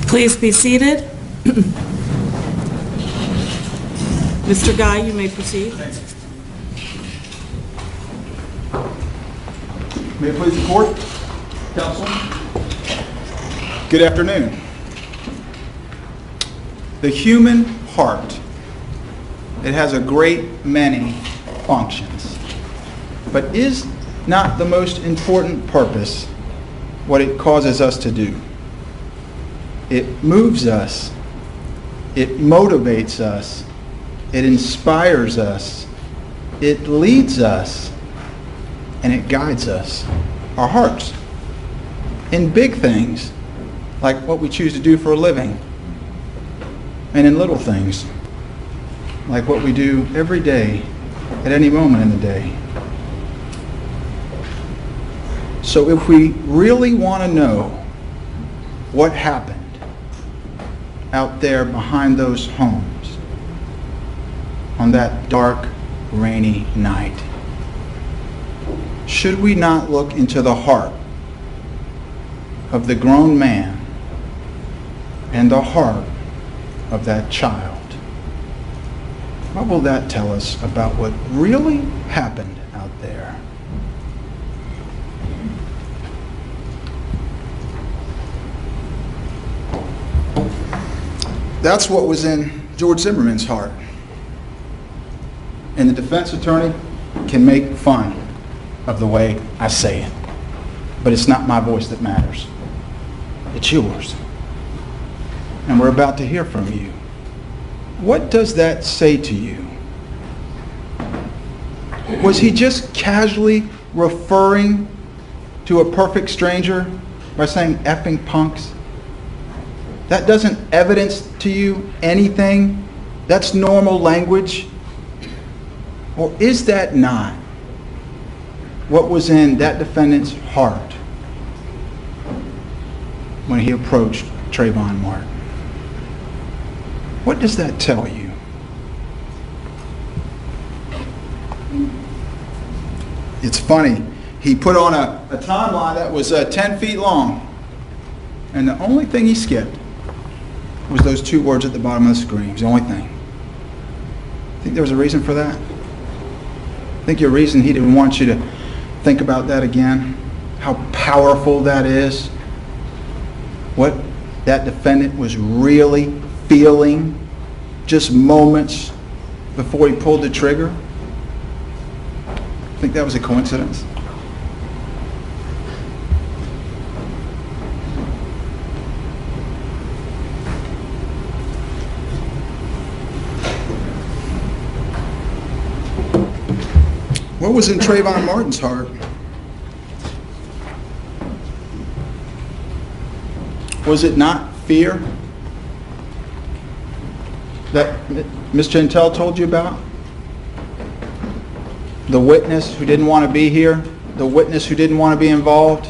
Please be seated. Mr. Guy, you may proceed. May it please the court, counsel. Good afternoon. The human heart, it has a great many functions, but is not the most important purpose what it causes us to do. It moves us, it motivates us, it inspires us, it leads us, and it guides us, our hearts, in big things like what we choose to do for a living, and in little things like what we do every day at any moment in the day. So if we really want to know what happened out there behind those homes on that dark, rainy night, should we not look into the heart of the grown man and the heart of that child? What will that tell us about what really happened out there? That's what was in George Zimmerman's heart. And the defense attorney can make fun of the way I say it, but it's not my voice that matters. It's yours. And we're about to hear from you. What does that say to you? Was he just casually referring to a perfect stranger by saying effing punks? That doesn't evidence to you anything? That's normal language? Or is that not what was in that defendant's heart when he approached Trayvon Martin? What does that tell you? It's funny. He put on a timeline that was 10 feet long, and the only thing he skipped was those two words at the bottom of the screen. It was the only thing. Think there was a reason for that? Think your reason he didn't want you to think about that again? How powerful that is? What that defendant was really feeling just moments before he pulled the trigger? Think that was a coincidence? What was in Trayvon Martin's heart? Was it not fear that Ms. Gentile told you about? The witness who didn't want to be here? The witness who didn't want to be involved?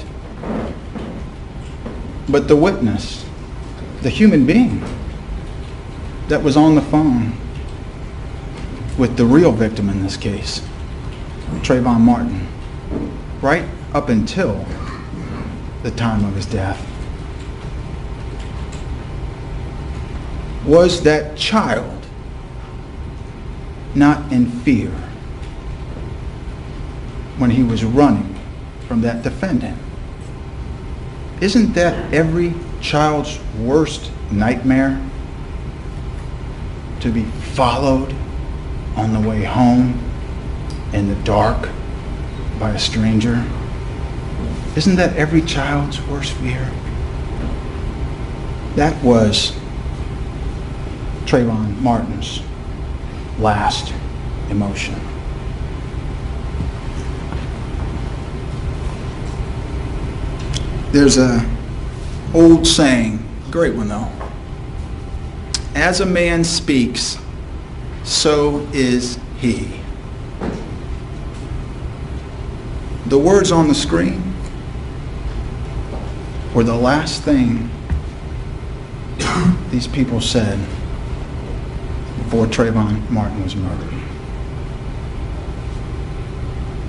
But the witness, the human being that was on the phone with the real victim in this case, Trayvon Martin, right up until the time of his death. Was that child not in fear when he was running from that defendant? Isn't that every child's worst nightmare? To be followed on the way home in the dark by a stranger? Isn't that every child's worst fear? That was Trayvon Martin's last emotion. There's a old saying, great one though. As a man speaks, so is he. The words on the screen were the last thing these people said before Trayvon Martin was murdered.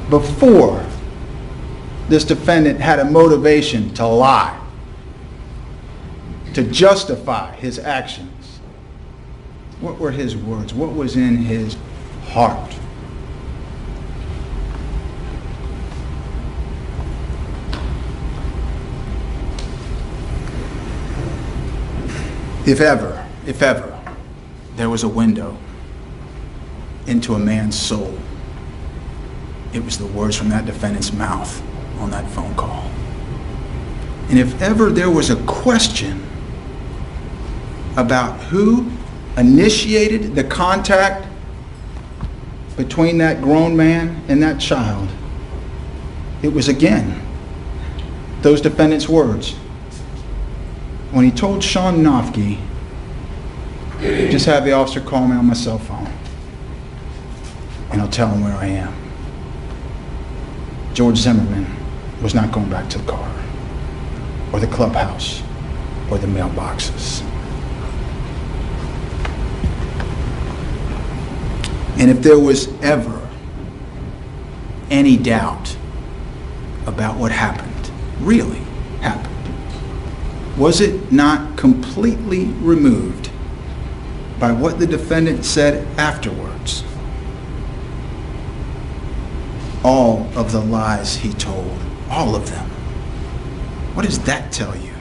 Before this defendant had a motivation to lie, to justify his actions. What were his words? What was in his heart? If ever, there was a window into a man's soul, it was the words from that defendant's mouth on that phone call. And if ever there was a question about who initiated the contact between that grown man and that child, it was again those defendants' words. When he told Sean Nofke, just have the officer call me on my cell phone and I'll tell him where I am. George Zimmerman was not going back to the car or the clubhouse or the mailboxes. And if there was ever any doubt about what happened, really happened, was it not completely removed by what the defendant said afterwards? All of the lies he told, all of them. What does that tell you?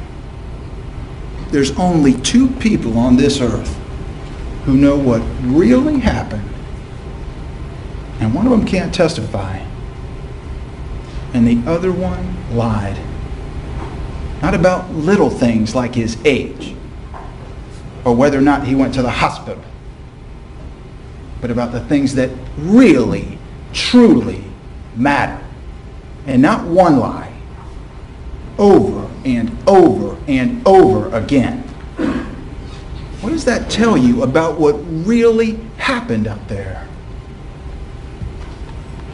There's only two people on this earth who know what really happened, and one of them can't testify, and the other one lied. Not about little things like his age or whether or not he went to the hospital, but about the things that really, truly matter. And not one lie, over and over and over again. What does that tell you about what really happened up there?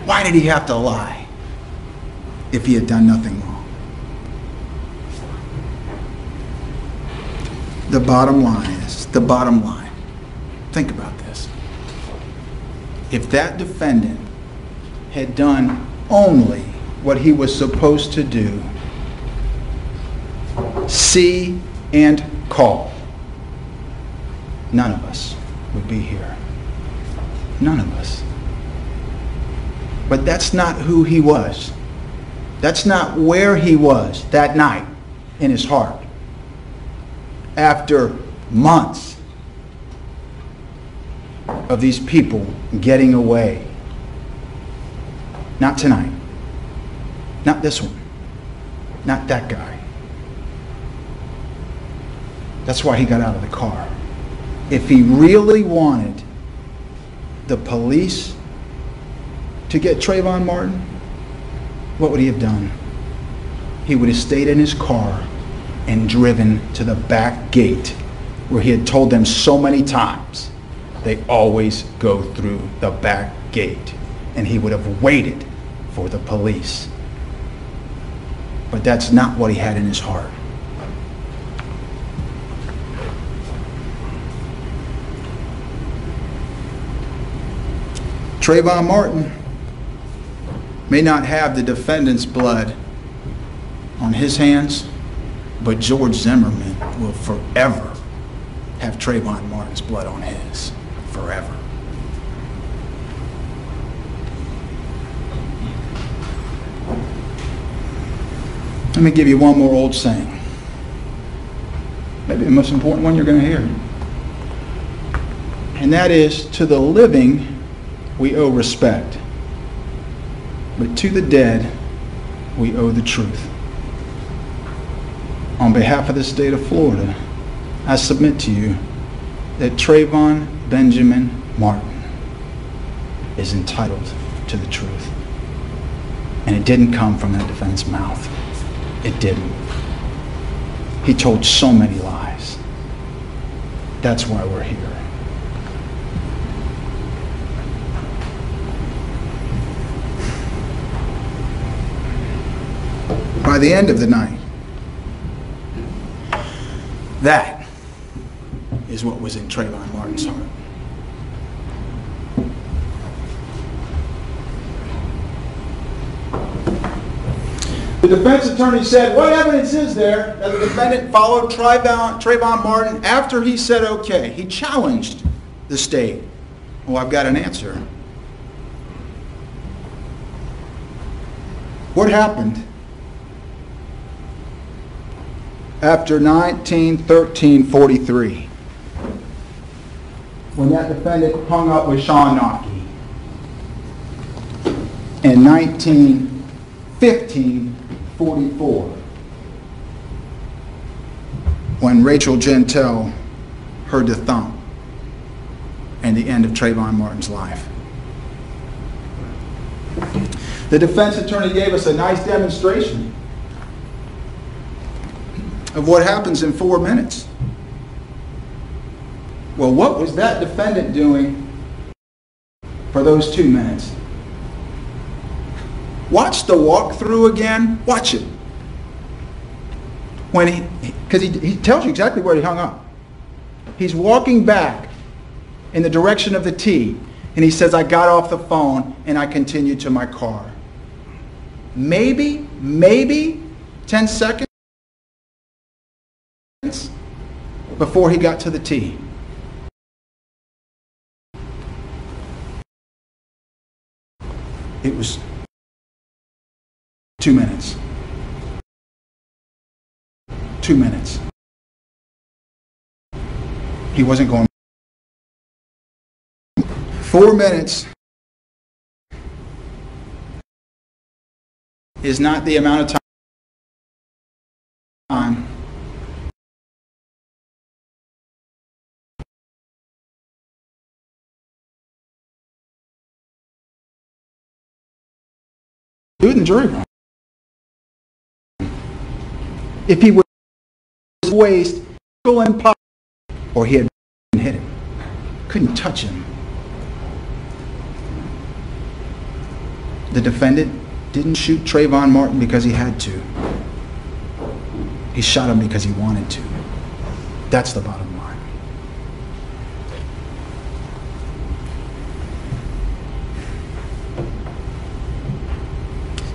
Why did he have to lie if he had done nothing wrong? The bottom line is, think about this. If that defendant had done only what he was supposed to do, see and call, none of us would be here. None of us. But that's not who he was. That's not where he was that night in his heart. After months of these people getting away. Not tonight. Not this one. Not that guy. That's why he got out of the car. If he really wanted the police to get Trayvon Martin, what would he have done? He would have stayed in his car and driven to the back gate where he had told them so many times they always go through the back gate, and he would have waited for the police. But that's not what he had in his heart. Trayvon Martin may not have the defendant's blood on his hands, but George Zimmerman will forever have Trayvon Martin's blood on his. Forever. Let me give you one more old saying. Maybe the most important one you're going to hear. And that is, to the living we owe respect, but to the dead we owe the truth. On behalf of the state of Florida, I submit to you that Trayvon Benjamin Martin is entitled to the truth. And it didn't come from that defendant's mouth. It didn't. He told so many lies. That's why we're here. By the end of the night, that is what was in Trayvon Martin's heart. The defense attorney said, what evidence is there that the defendant followed Trayvon Martin after he said okay? He challenged the state. Well, I've got an answer. What happened after 1913-43 when that defendant hung up with Sean Nockey? In 1915-44, when Rachel Gentile heard the thump and the end of Trayvon Martin's life. The defense attorney gave us a nice demonstration of what happens in 4 minutes. Well, what was that defendant doing for those 2 minutes? Watch the walkthrough again. Watch it. Because he tells you exactly where he hung up. He's walking back in the direction of the T, and he says, I got off the phone and I continued to my car. Maybe 10 seconds before he got to the T. It was 2 minutes. 2 minutes. He wasn't going. 4 minutes is not the amount of time do it in the jury room. If he was waist, and pop, or he had hit him, couldn't touch him. The defendant didn't shoot Trayvon Martin because he had to. He shot him because he wanted to. That's the bottom line.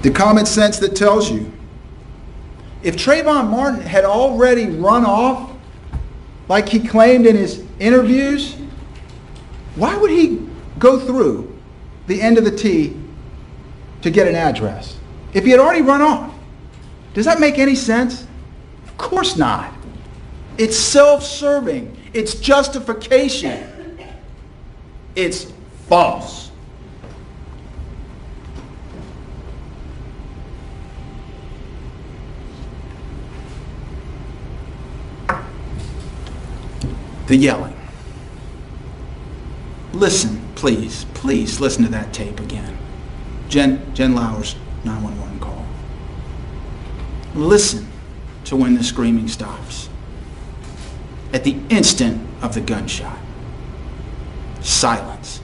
The common sense that tells you if Trayvon Martin had already run off like he claimed in his interviews, why would he go through the end of the T to get an address if he had already run off? Does that make any sense? Of course not. It's self-serving. It's justification. It's false. The yelling. Listen, please listen to that tape again. Jen Lauer's 911 call. Listen to when the screaming stops. At the instant of the gunshot. Silence.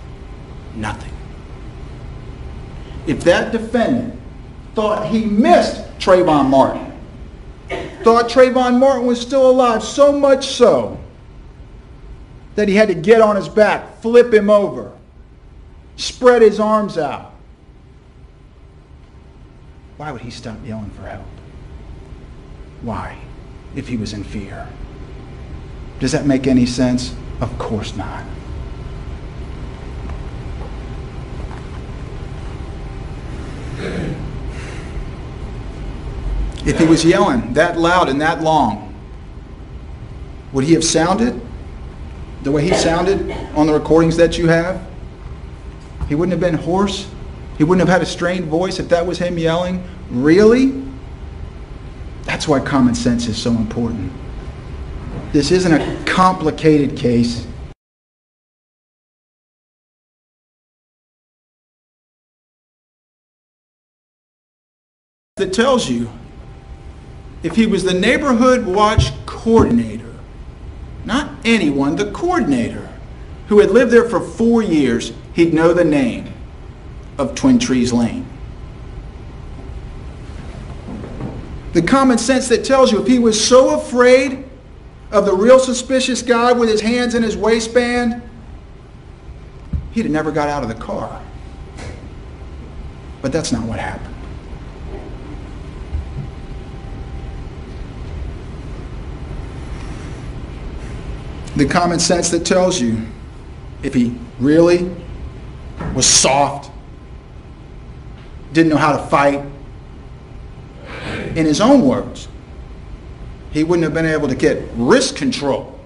Nothing. If that defendant thought he missed Trayvon Martin, thought Trayvon Martin was still alive, so much so that he had to get on his back, flip him over, spread his arms out, why would he stop yelling for help? Why, if he was in fear? Does that make any sense? Of course not. If he was yelling that loud and that long, would he have sounded the way he sounded on the recordings that you have? He wouldn't have been hoarse. He wouldn't have had a strained voice if that was him yelling. Really? That's why common sense is so important. This isn't a complicated case. That tells you if he was the neighborhood watch coordinator, not anyone, the coordinator, who had lived there for 4 years, he'd know the name of Twin Trees Lane. The common sense that tells you if he was so afraid of the real suspicious guy with his hands in his waistband, he'd have never got out of the car. But that's not what happened. The common sense that tells you if he really was soft, didn't know how to fight, in his own words, he wouldn't have been able to get wrist control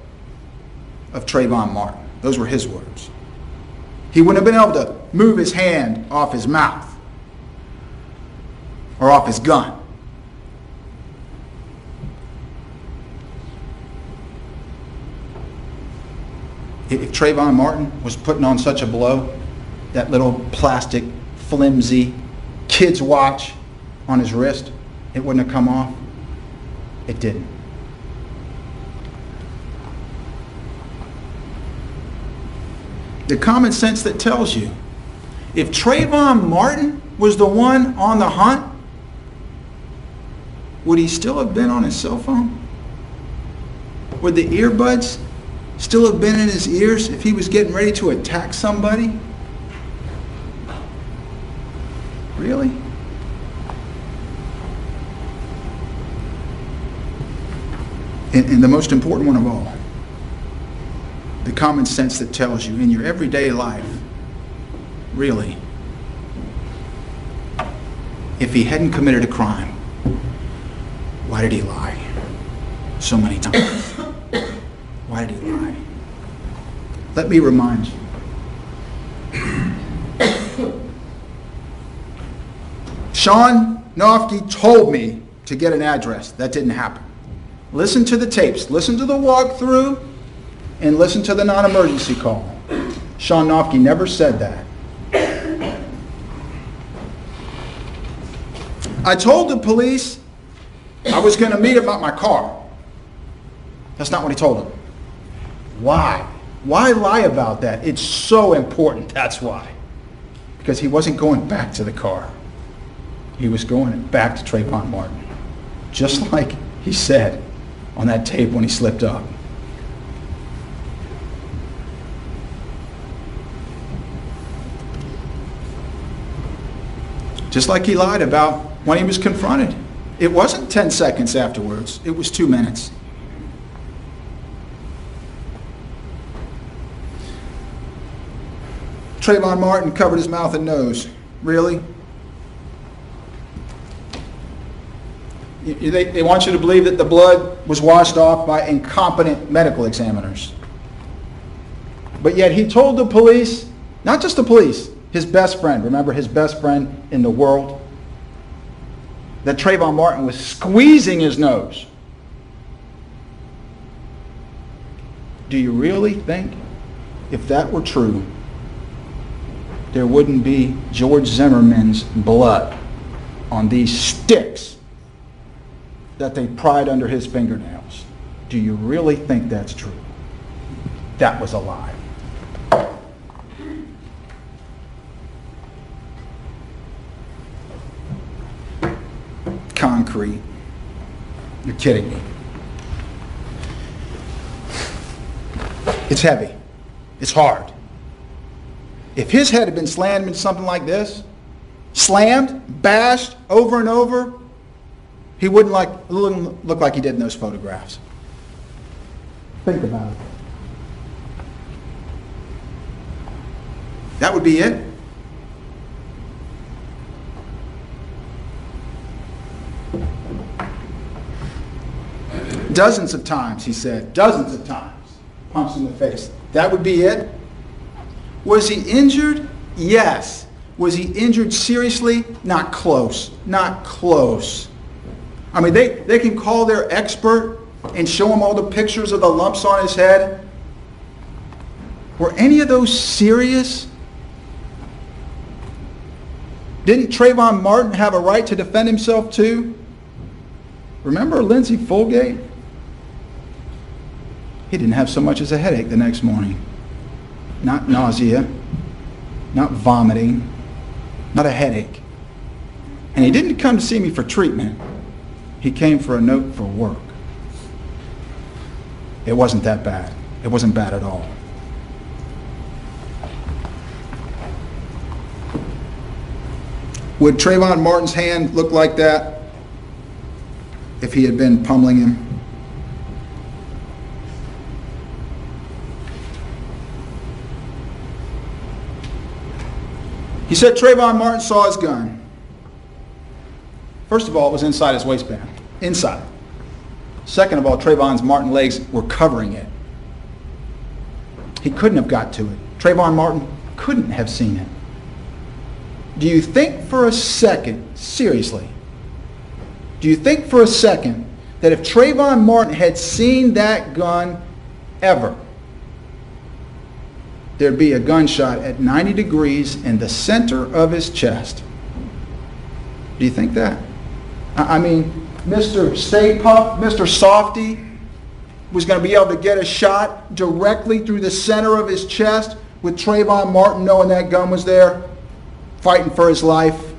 of Trayvon Martin. Those were his words. He wouldn't have been able to move his hand off his mouth or off his gun. If Trayvon Martin was putting on such a blow, that little plastic, flimsy kid's watch on his wrist, it wouldn't have come off. It didn't. The common sense that tells you, if Trayvon Martin was the one on the hunt, would he still have been on his cell phone? Would the earbuds still have been in his ears if he was getting ready to attack somebody? Really? And the most important one of all, the common sense that tells you in your everyday life, really, if he hadn't committed a crime, why did he lie so many times? Why did he lie? Let me remind you. Sean Nofke told me to get an address. That didn't happen. Listen to the tapes. Listen to the walkthrough and listen to the non-emergency call. Sean Nofke never said that. I told the police I was going to meet him at my car. That's not what he told them. Why? Why lie about that? It's so important, that's why. Because he wasn't going back to the car. He was going back to Trayvon Martin. Just like he said on that tape when he slipped up. Just like he lied about when he was confronted. It wasn't 10 seconds afterwards. It was 2 minutes. Trayvon Martin covered his mouth and nose. Really? They want you to believe that the blood was washed off by incompetent medical examiners. But yet he told the police, not just the police, his best friend, remember his best friend in the world, that Trayvon Martin was squeezing his nose. Do you really think if that were true, there wouldn't be George Zimmerman's blood on these sticks that they pried under his fingernails? Do you really think that's true? That was a lie. Concrete. You're kidding me. It's heavy. It's hard. If his head had been slammed into something like this, slammed, bashed over and over, he wouldn't look like he did in those photographs. Think about it. That would be it. Dozens of times, he said, dozens of times. Pumps in the face. That would be it. Was he injured? Yes. Was he injured seriously? Not close. Not close. I mean, they can call their expert and show him all the pictures of the lumps on his head. Were any of those serious? Didn't Trayvon Martin have a right to defend himself too? Remember Lindsay Fulgate? He didn't have so much as a headache the next morning. Not nausea, not vomiting, not a headache. And he didn't come to see me for treatment. He came for a note for work. It wasn't that bad. It wasn't bad at all. Would Trayvon Martin's hand look like that if he had been pummeling him? He said Trayvon Martin saw his gun. First of all, it was inside his waistband. Inside. Second of all, Trayvon Martin's legs were covering it. He couldn't have got to it. Trayvon Martin couldn't have seen it. Do you think for a second, seriously, do you think for a second that if Trayvon Martin had seen that gun ever, there'd be a gunshot at 90 degrees in the center of his chest? Do you think that? I mean, Mr. Stay Puft, Mr. Softy, was going to be able to get a shot directly through the center of his chest with Trayvon Martin knowing that gun was there, fighting for his life?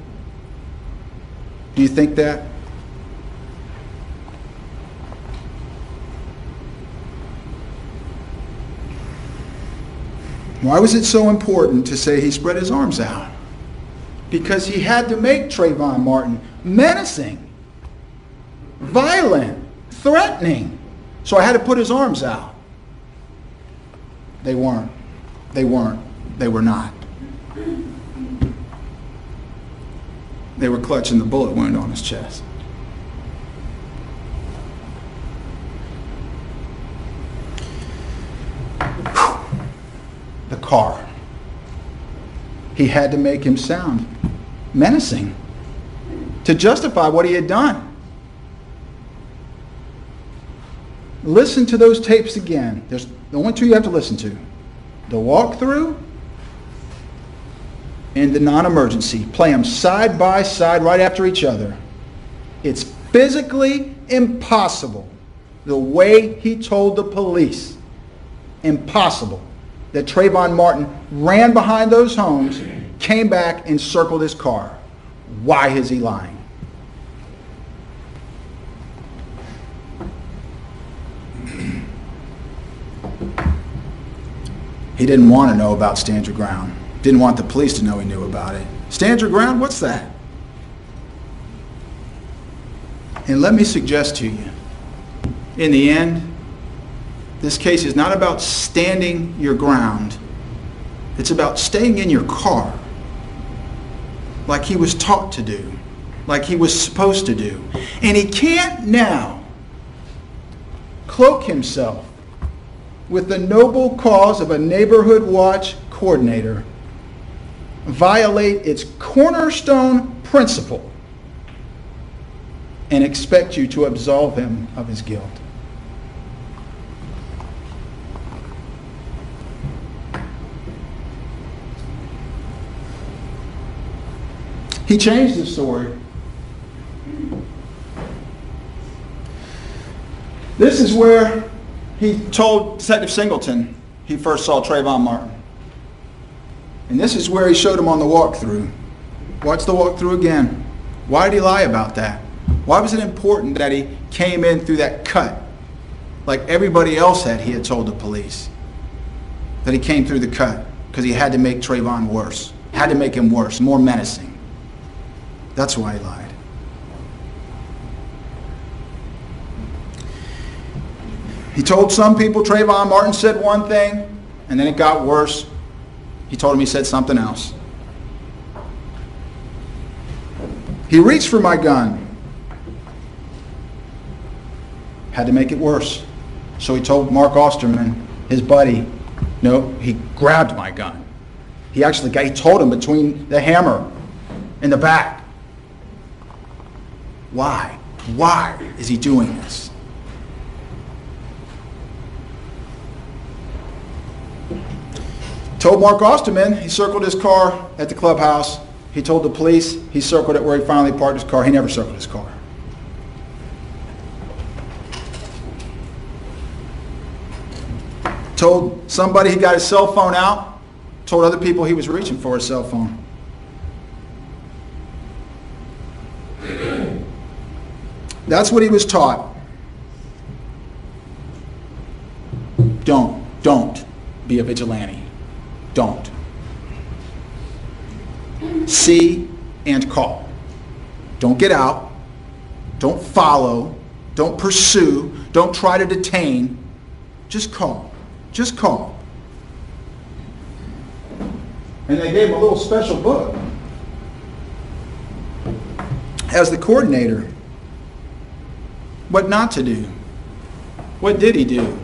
Do you think that? Why was it so important to say he spread his arms out? Because he had to make Trayvon Martin menacing, violent, threatening. So I had to put his arms out. They weren't. They weren't. They were not. They were clutching the bullet wound on his chest. The car. He had to make him sound menacing to justify what he had done. Listen to those tapes again. There's the only two you have to listen to. The walkthrough and the non-emergency. Play them side by side right after each other. It's physically impossible, the way he told the police, impossible, that Trayvon Martin ran behind those homes, came back and circled his car. Why is he lying? He didn't want to know about stand your ground. Didn't want the police to know he knew about it. Stand your ground? What's that? And let me suggest to you, in the end, this case is not about standing your ground. It's about staying in your car like he was taught to do, like he was supposed to do. And he can't now cloak himself with the noble cause of a neighborhood watch coordinator, violate its cornerstone principle, and expect you to absolve him of his guilt. He changed his story. This is where he told Detective Singleton he first saw Trayvon Martin. And this is where he showed him on the walkthrough. Watch the walkthrough again. Why did he lie about that? Why was it important that he came in through that cut like everybody else he had told the police? That he came through the cut because he had to make Trayvon worse. Had to make him worse, more menacing. That's why he lied. He told some people Trayvon Martin said one thing, and then it got worse. He told him he said something else. He reached for my gun. Had to make it worse. So he told Mark Osterman, his buddy, no, he grabbed my gun. He told him between the hammer and the back. Why? Why is he doing this? Told Mark Osterman he circled his car at the clubhouse. He told the police he circled it where he finally parked his car. He never circled his car. Told somebody he got his cell phone out. Told other people he was reaching for his cell phone. That's what he was taught. Don't be a vigilante. Don't. See and call. Don't get out. Don't follow. Don't pursue. Don't try to detain. Just call. Just call. And they gave him a little special book. as the coordinator, what not to do. What did he do?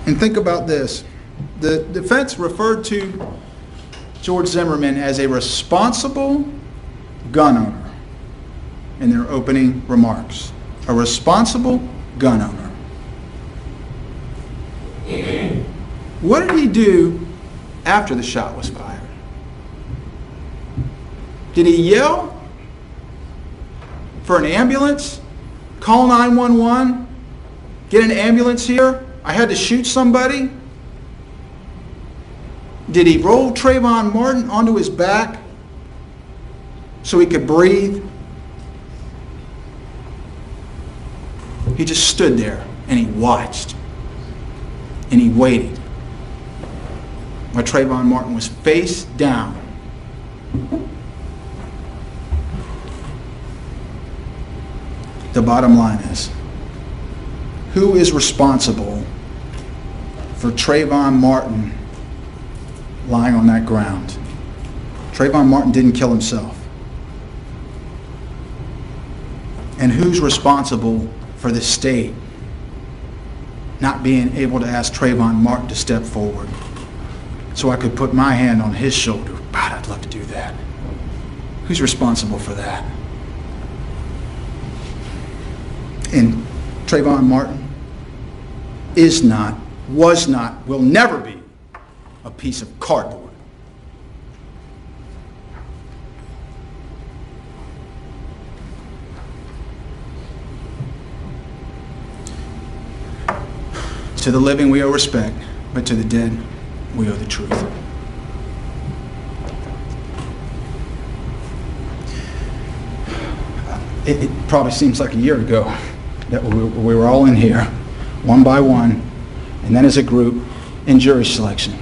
And think about this. The defense referred to George Zimmerman as a responsible gun owner in their opening remarks. A responsible gun owner. What did he do after the shot was fired? Did he yell for an ambulance? Call 911? Get an ambulance here? I had to shoot somebody? Did he roll Trayvon Martin onto his back so he could breathe? He just stood there and he watched and he waited while Trayvon Martin was face down. The bottom line is, who is responsible for Trayvon Martin lying on that ground? Trayvon Martin didn't kill himself. And who's responsible for the state not being able to ask Trayvon Martin to step forward so I could put my hand on his shoulder? God, I'd love to do that. Who's responsible for that? And Trayvon Martin is not, was not, will never be a piece of cardboard. To the living we owe respect, but to the dead we owe the truth. It probably seems like a year ago that we were all in here, one by one, and then as a group, in jury selection.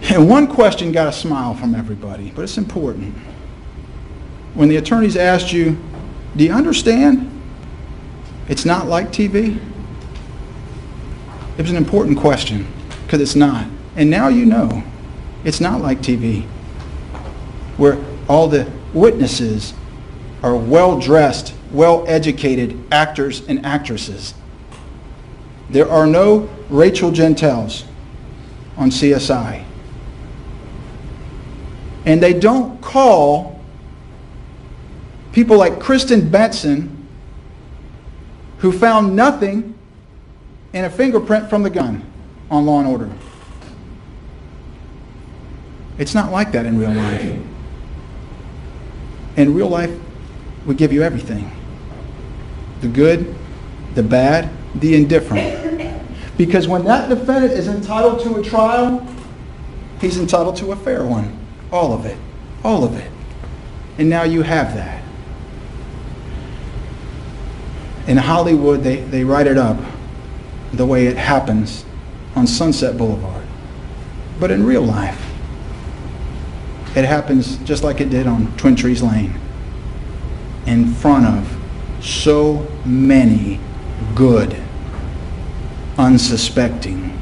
And one question got a smile from everybody, but it's important. When the attorneys asked you, do you understand? It's not like TV? It was an important question, because it's not. And now you know, it's not like TV, where all the witnesses are well-dressed, well-educated actors and actresses. There are no Rachel Gentels on CSI. And they don't call people like Kristen Benson, who found nothing in a fingerprint from the gun on Law & Order. It's not like that in real life. In real life, we give you everything. The good, the bad, the indifferent. Because when that defendant is entitled to a trial, he's entitled to a fair one. All of it. All of it. And now you have that. In Hollywood, they write it up the way it happens on Sunset Boulevard. But in real life, it happens just like it did on Twin Trees Lane, in front of so many good, unsuspecting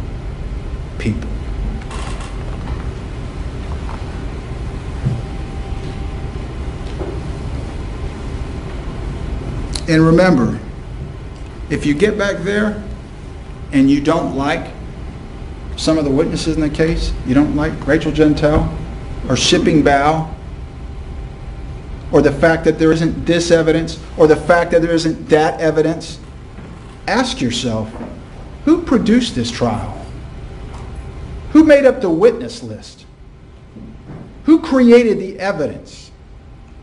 people. And remember, if you get back there and you don't like some of the witnesses in the case, you don't like Rachel Gentel or Shipping Bow, or the fact that there isn't this evidence, or the fact that there isn't that evidence, ask yourself, who produced this trial? Who made up the witness list? Who created the evidence?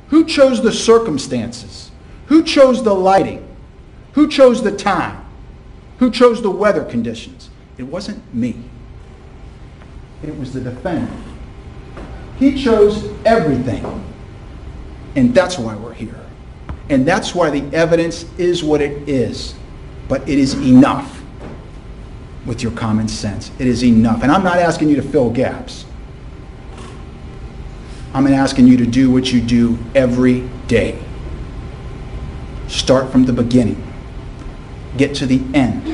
Who chose the circumstances? Who chose the lighting? Who chose the time? Who chose the weather conditions? It wasn't me. It was the defendant. He chose everything. And that's why we're here. And that's why the evidence is what it is. But it is enough with your common sense. It is enough. And I'm not asking you to fill gaps. I'm asking you to do what you do every day. Start from the beginning. Get to the end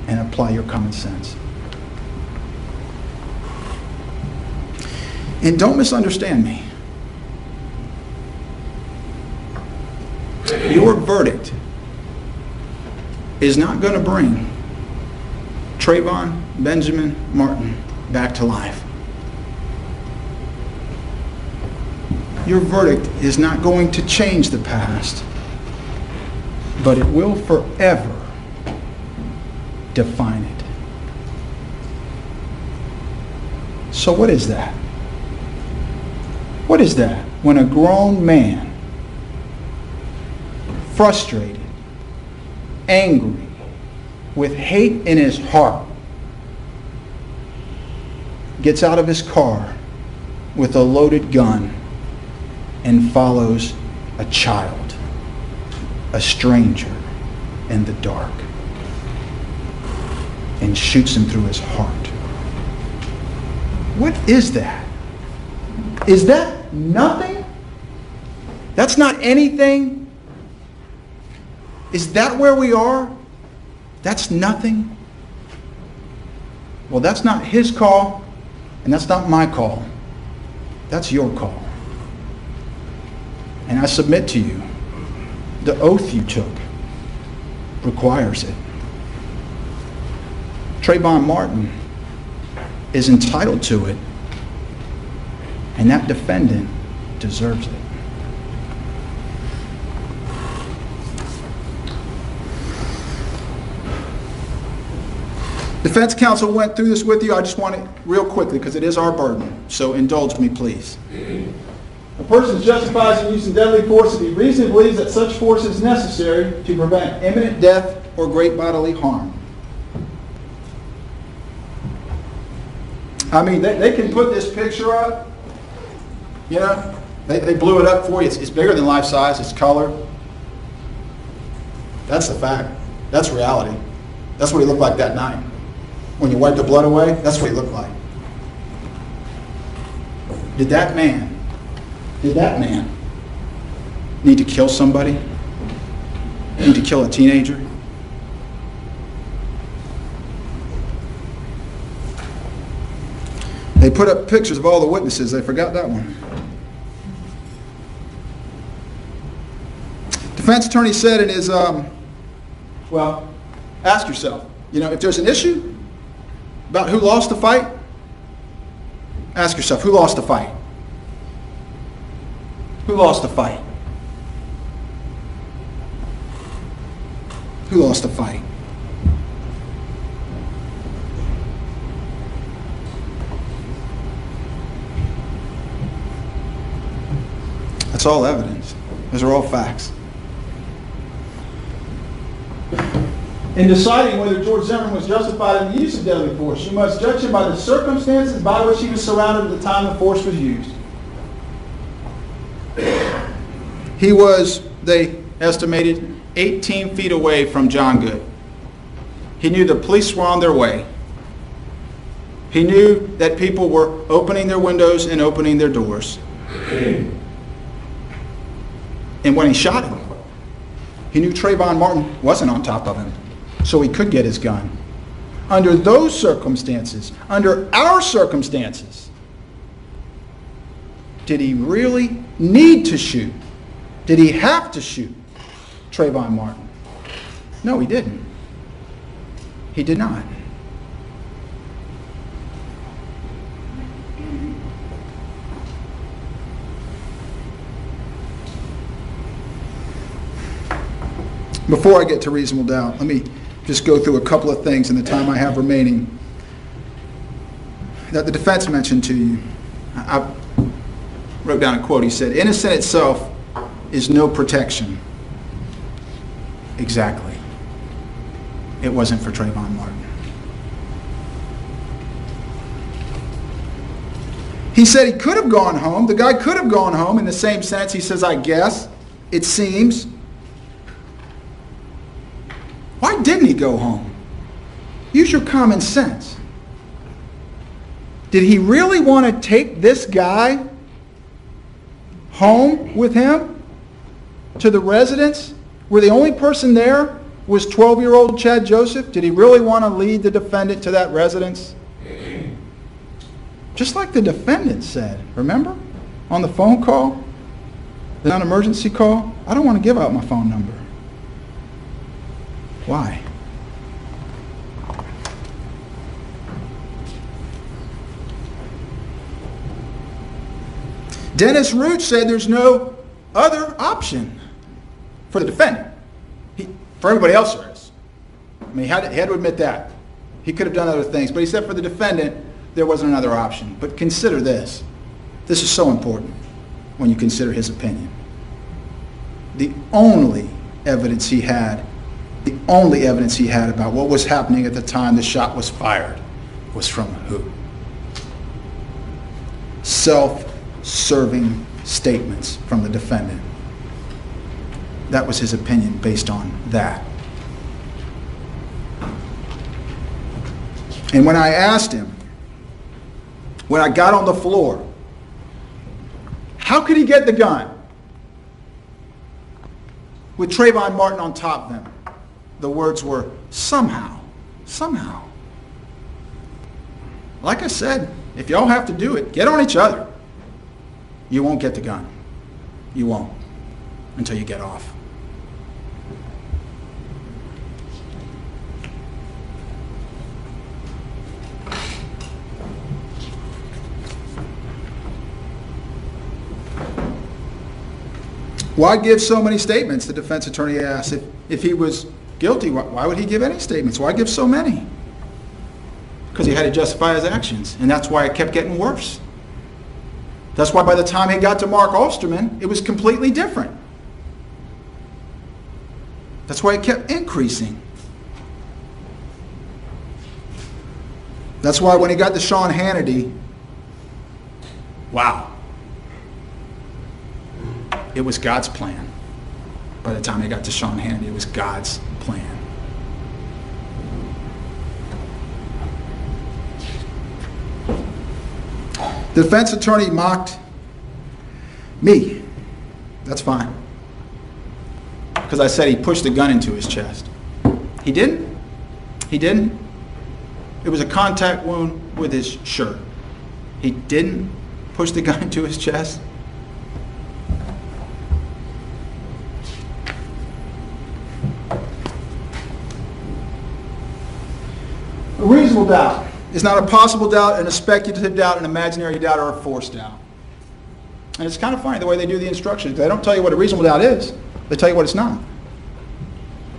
and apply your common sense. And don't misunderstand me. Your verdict is not going to bring Trayvon Benjamin Martin back to life. Your verdict is not going to change the past, but it will forever define it. So what is that? What is that when a grown man, frustrated, angry, with hate in his heart, gets out of his car with a loaded gun and follows a child, a stranger, in the dark, and shoots him through his heart? What is that? Is that nothing? That's not anything? Is that where we are? That's nothing? Well, that's not his call, and that's not my call. That's your call. And I submit to you, the oath you took requires it. Trayvon Martin is entitled to it, and that defendant deserves it. Defense counsel went through this with you. I just want it real quickly because it is our burden, so indulge me, please. A person is justified in using deadly force if he reasonably believes that such force is necessary to prevent imminent death or great bodily harm. I mean, they can put this picture up. You know, they blew it up for you. It's bigger than life size. It's color. That's the fact. That's reality. That's what he looked like that night. When you wipe the blood away, that's what he looked like. Did that man need to kill somebody? Need to kill a teenager? They put up pictures of all the witnesses. They forgot that one. Defense attorney said in his, well, ask yourself, you know, if there's an issue about who lost the fight, ask yourself, who lost the fight? Who lost the fight? Who lost the fight? That's all evidence. Those are all facts. In deciding whether George Zimmerman was justified in the use of deadly force, you must judge him by the circumstances by which he was surrounded at the time the force was used. He was, they estimated, 18 feet away from John Good. He knew the police were on their way. He knew that people were opening their windows and opening their doors. And when he shot him, he knew Trayvon Martin wasn't on top of him, so he could get his gun. Under those circumstances, under our circumstances, did he really need to shoot? Did he have to shoot Trayvon Martin? No, he didn't. He did not. Before I get to reasonable doubt, let me just go through a couple of things in the time I have remaining that the defense mentioned to you. I wrote down a quote. He said, "Innocent itself is no protection." Exactly. It wasn't for Trayvon Martin. He said he could have gone home. The guy could have gone home. In the same sense, he says, "I guess, it seems." Why didn't he go home? Use your common sense. Did he really want to take this guy home with him to the residence where the only person there was 12-year-old Chad Joseph? Did he really want to lead the defendant to that residence? Just like the defendant said, remember? On the phone call, the non-emergency call, I don't want to give out my phone number. Why? Dennis Root said there's no other option for the defendant. For everybody else there is. I mean, he had to admit that. He could have done other things, but he said for the defendant, there wasn't another option. But consider this. This is so important when you consider his opinion. The only evidence he had about what was happening at the time the shot was fired was from who? Self-serving statements from the defendant. That was his opinion based on that. And when I asked him, when I got on the floor, how could he get the gun with Trayvon Martin on top of him? The words were, somehow, somehow. Like I said, if y'all have to do it, get on each other. You won't get the gun. You won't until you get off. Why give so many statements? The defense attorney asked. If he was guilty, why would he give any statements? Why give so many? Because he had to justify his actions, and that's why it kept getting worse. That's why by the time he got to Mark Osterman, it was completely different. That's why it kept increasing. That's why when he got to Sean Hannity, wow. It was God's plan. By the time he got to Sean Hannity, it was God's plan. The defense attorney mocked me. That's fine. Because I said he pushed the gun into his chest. He didn't. He didn't. It was a contact wound with his shirt. He didn't push the gun into his chest. A reasonable doubt is not a possible doubt, and a speculative doubt, an imaginary doubt, or a forced doubt. And it's kind of funny the way they do the instructions. They don't tell you what a reasonable doubt is. They tell you what it's not.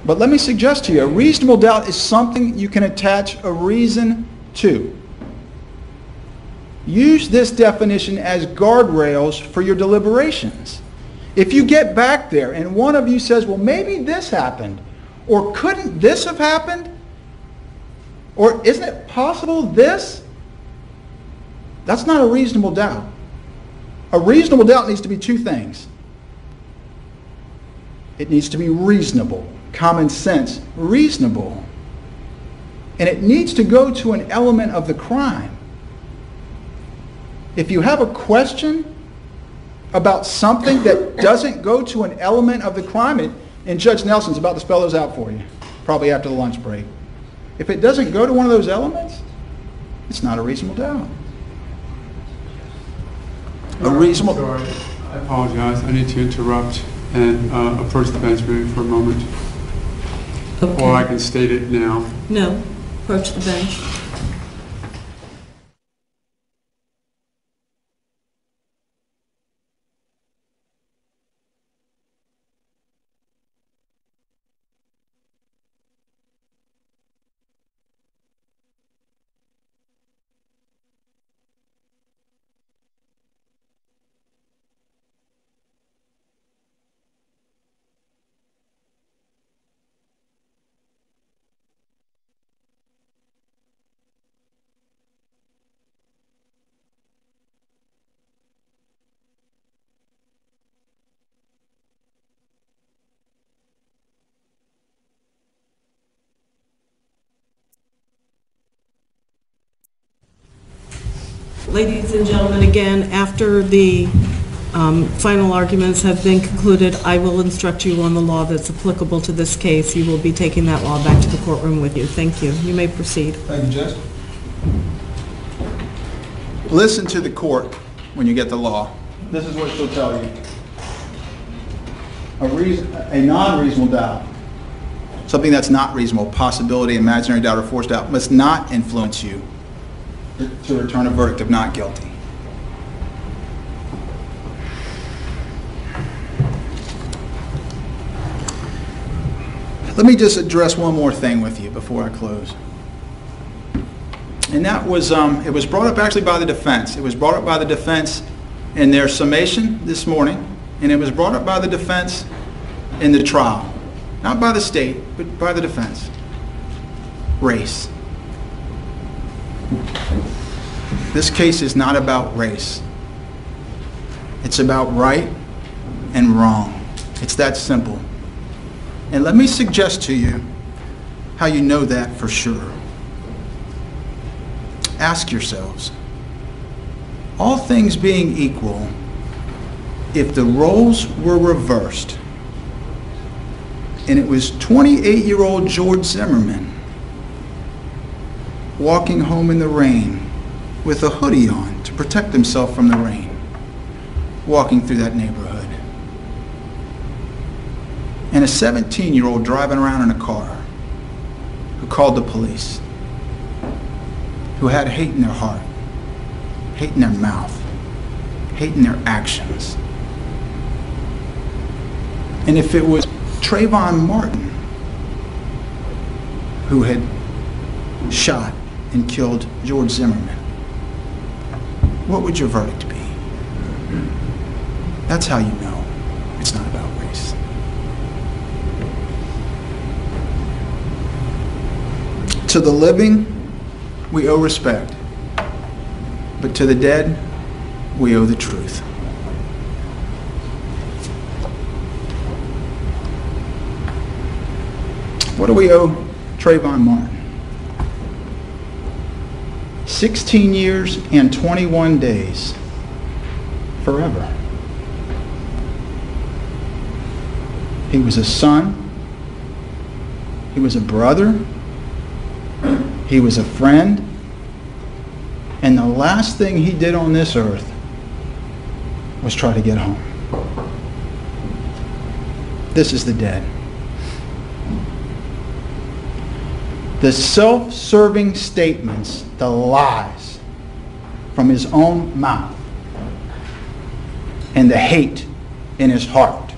But let me suggest to you, a reasonable doubt is something you can attach a reason to. Use this definition as guardrails for your deliberations. If you get back there and one of you says, well, maybe this happened, or couldn't this have happened? Or isn't it possible this? That's not a reasonable doubt. A reasonable doubt needs to be two things. It needs to be reasonable, common sense, reasonable. And it needs to go to an element of the crime. If you have a question about something that doesn't go to an element of the crime, and Judge Nelson's about to spell those out for you, probably after the lunch break. If it doesn't go to one of those elements, it's not a reasonable doubt. A reasonable... Sorry, I apologize. I need to interrupt and approach the bench maybe for a moment. Okay. Or I can state it now. No. Approach the bench. Ladies and gentlemen, again, after the Final arguments have been concluded. I will instruct you on the law that's applicable to this case. You will be taking that law back to the courtroom with you. Thank you. You may proceed. Thank you, Judge. Listen to the court when you get the law. This is what she'll tell you. A non-reasonable doubt, something that's not reasonable, possibility, imaginary doubt, or forced doubt, must not influence you to return a verdict of not guilty. Let me just address one more thing with you before I close. And that was, it was brought up actually by the defense. It was brought up by the defense in their summation this morning, and it was brought up by the defense in the trial. Not by the state, but by the defense. Race. This case is not about race. It's about right and wrong. It's that simple. And let me suggest to you how you know that for sure. Ask yourselves, all things being equal, if the roles were reversed and it was 28-year-old George Zimmerman walking home in the rain with a hoodie on to protect himself from the rain, walking through that neighborhood, and a 17-year-old driving around in a car who called the police, who had hate in their heart, hate in their mouth, hate in their actions. And if it was Trayvon Martin who had shot and killed George Zimmerman, what would your verdict be? That's how you know it's not about race. To the living, we owe respect, but to the dead, we owe the truth. What do we owe Trayvon Martin? 16 years and 21 days, forever. He was a son, he was a brother, he was a friend, and the last thing he did on this earth was try to get home. This is the dead. The self-serving statements, the lies from his own mouth, and the hate in his heart.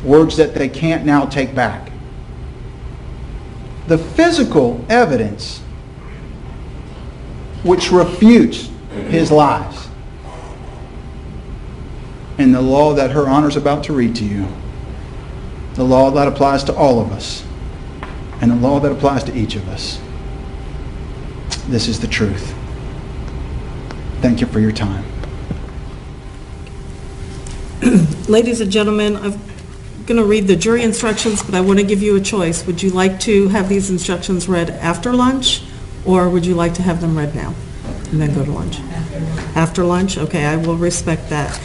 Words that they can't now take back. The physical evidence which refutes his lies. And the law that Her Honor is about to read to you, the law that applies to all of us, and the law that applies to each of us. This is the truth. Thank you for your time. Ladies and gentlemen, I'm going to read the jury instructions, but I want to give you a choice. Would you like to have these instructions read after lunch, or would you like to have them read now and then go to lunch? After lunch? Okay, I will respect that.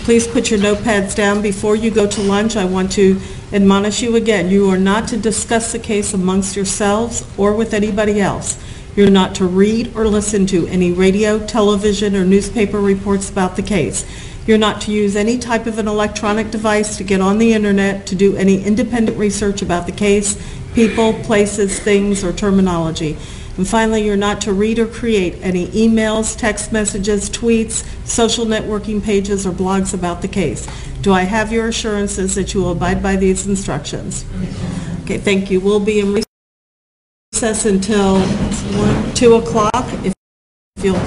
Please put your notepads down before you go to lunch. I want to admonish you again. You are not to discuss the case amongst yourselves or with anybody else. You're not to read or listen to any radio, television, or newspaper reports about the case. You're not to use any type of an electronic device to get on the internet to do any independent research about the case, people, places, things, or terminology. And finally, you're not to read or create any emails, text messages, tweets, social networking pages, or blogs about the case. Do I have your assurances that you will abide by these instructions? Okay, thank you. We'll be in recess until 2 o'clock. If you'll